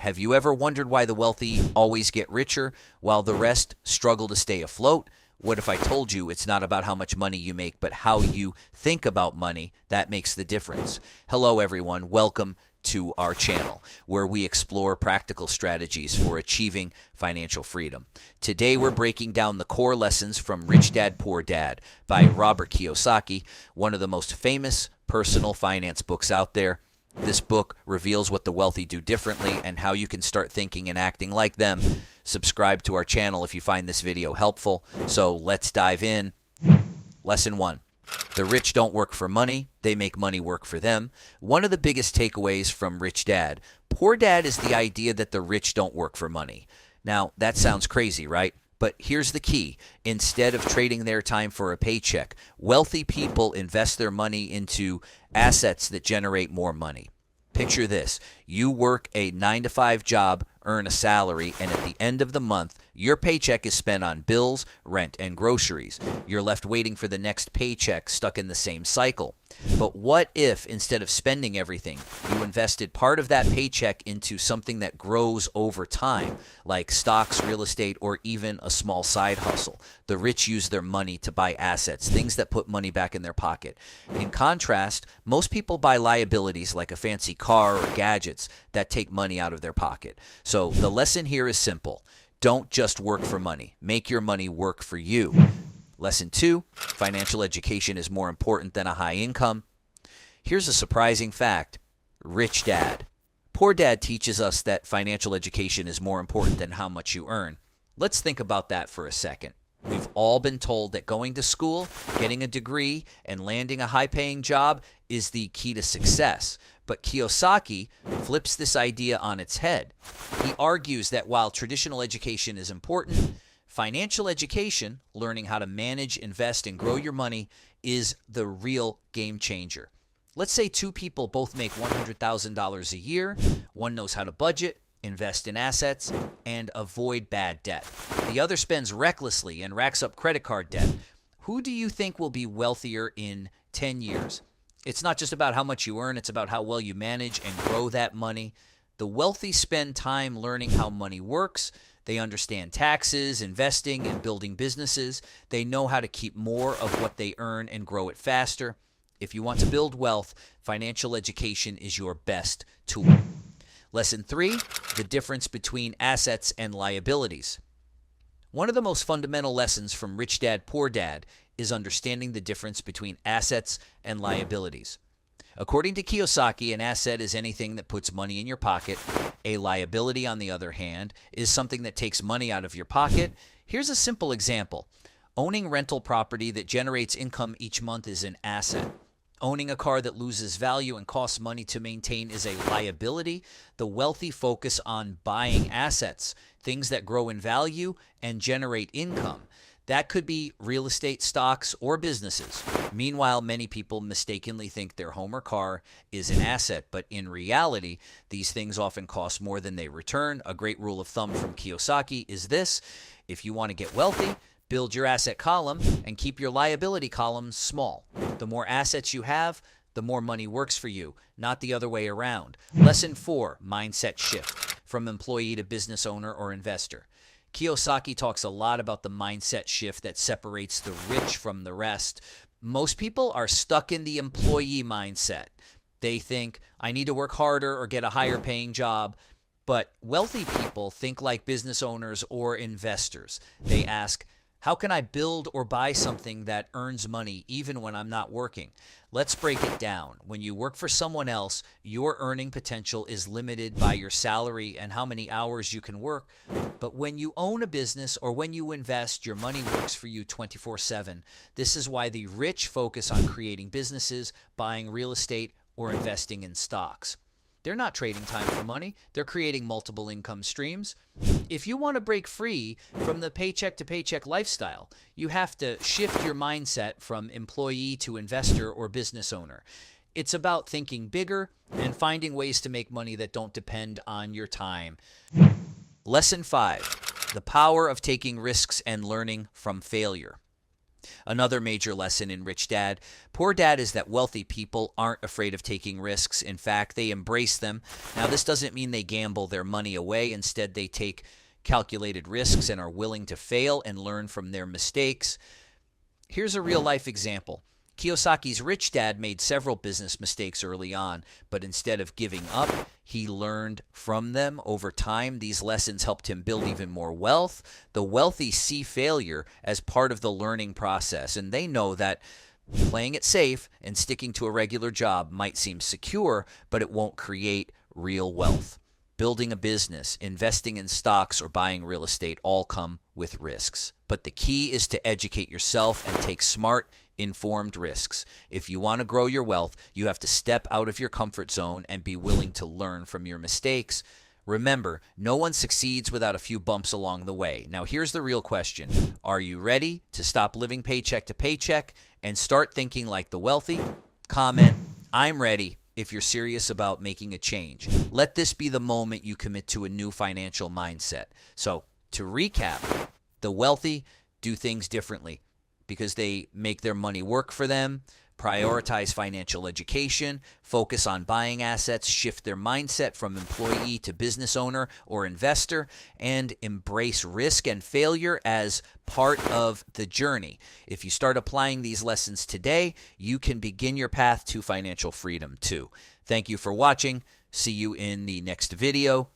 Have you ever wondered why the wealthy always get richer while the rest struggle to stay afloat? What if I told you it's not about how much money you make, but how you think about money that makes the difference? Hello, everyone. Welcome to our channel, where we explore practical strategies for achieving financial freedom. Today, we're breaking down the core lessons from Rich Dad, Poor Dad by Robert Kiyosaki, one of the most famous personal finance books out there. This book reveals what the wealthy do differently and how you can start thinking and acting like them. Subscribe to our channel if you find this video helpful. So let's dive in. Lesson 1. The rich don't work for money. They make money work for them. One of the biggest takeaways from Rich Dad, Poor Dad is the idea that the rich don't work for money. Now, that sounds crazy, right? But here's the key. Instead of trading their time for a paycheck, wealthy people invest their money into assets that generate more money. Picture this. You work a 9-to-5 job, earn a salary, and at the end of the month, your paycheck is spent on bills, rent, and groceries. You're left waiting for the next paycheck, stuck in the same cycle. But what if, instead of spending everything, you invested part of that paycheck into something that grows over time, like stocks, real estate, or even a small side hustle? The rich use their money to buy assets, things that put money back in their pocket. In contrast, most people buy liabilities like a fancy car or gadgets that take money out of their pocket. So the lesson here is simple. Don't just work for money. Make your money work for you. Lesson 2, financial education is more important than a high income. Here's a surprising fact. Rich Dad. Poor Dad teaches us that financial education is more important than how much you earn. Let's think about that for a second. We've all been told that going to school, getting a degree, and landing a high-paying job is the key to success. But Kiyosaki flips this idea on its head. He argues that while traditional education is important, financial education, learning how to manage, invest, and grow your money, is the real game changer. Let's say two people both make $100,000 a year. One knows how to budget, invest in assets, and avoid bad debt. The other spends recklessly and racks up credit card debt. Who do you think will be wealthier in 10 years? It's not just about how much you earn, it's about how well you manage and grow that money. The wealthy spend time learning how money works. They understand taxes, investing, and building businesses. They know how to keep more of what they earn and grow it faster. If you want to build wealth, financial education is your best tool. Lesson 3, the difference between assets and liabilities. One of the most fundamental lessons from Rich Dad, Poor Dad is understanding the difference between assets and liabilities. According to Kiyosaki, an asset is anything that puts money in your pocket. A liability, on the other hand, is something that takes money out of your pocket. Here's a simple example. Owning rental property that generates income each month is an asset. Owning a car that loses value and costs money to maintain is a liability. The wealthy focus on buying assets, things that grow in value and generate income. That could be real estate, stocks, or businesses. Meanwhile, many people mistakenly think their home or car is an asset, but in reality, these things often cost more than they return. A great rule of thumb from Kiyosaki is this: if you want to get wealthy, build your asset column and keep your liability columns small. The more assets you have, the more money works for you, not the other way around. Lesson 4, mindset shift from employee to business owner or investor. Kiyosaki talks a lot about the mindset shift that separates the rich from the rest. Most people are stuck in the employee mindset. They think, I need to work harder or get a higher paying job. But wealthy people think like business owners or investors. They ask, how can I build or buy something that earns money even when I'm not working? Let's break it down. When you work for someone else, your earning potential is limited by your salary and how many hours you can work. But when you own a business or when you invest, your money works for you 24/7. This is why the rich focus on creating businesses, buying real estate, or investing in stocks. They're not trading time for money. They're creating multiple income streams. If you want to break free from the paycheck to paycheck lifestyle, you have to shift your mindset from employee to investor or business owner. It's about thinking bigger and finding ways to make money that don't depend on your time. Lesson 5, the power of taking risks and learning from failure. Another major lesson in Rich Dad, Poor Dad is that wealthy people aren't afraid of taking risks. In fact, they embrace them. Now, this doesn't mean they gamble their money away. Instead, they take calculated risks and are willing to fail and learn from their mistakes. Here's a real life example. Kiyosaki's rich dad made several business mistakes early on, but instead of giving up, he learned from them over time. These lessons helped him build even more wealth. The wealthy see failure as part of the learning process, and they know that playing it safe and sticking to a regular job might seem secure, but it won't create real wealth. Building a business, investing in stocks, or buying real estate all come with risks. But the key is to educate yourself and take smart, informed risks. If you want to grow your wealth, you have to step out of your comfort zone and be willing to learn from your mistakes. Remember, no one succeeds without a few bumps along the way. Now, here's the real question. Are you ready to stop living paycheck to paycheck and start thinking like the wealthy? Comment, I'm ready, if you're serious about making a change. Let this be the moment you commit to a new financial mindset. So, to recap, the wealthy do things differently because they make their money work for them, prioritize financial education, focus on buying assets, shift their mindset from employee to business owner or investor, and embrace risk and failure as part of the journey. If you start applying these lessons today, you can begin your path to financial freedom too. Thank you for watching. See you in the next video.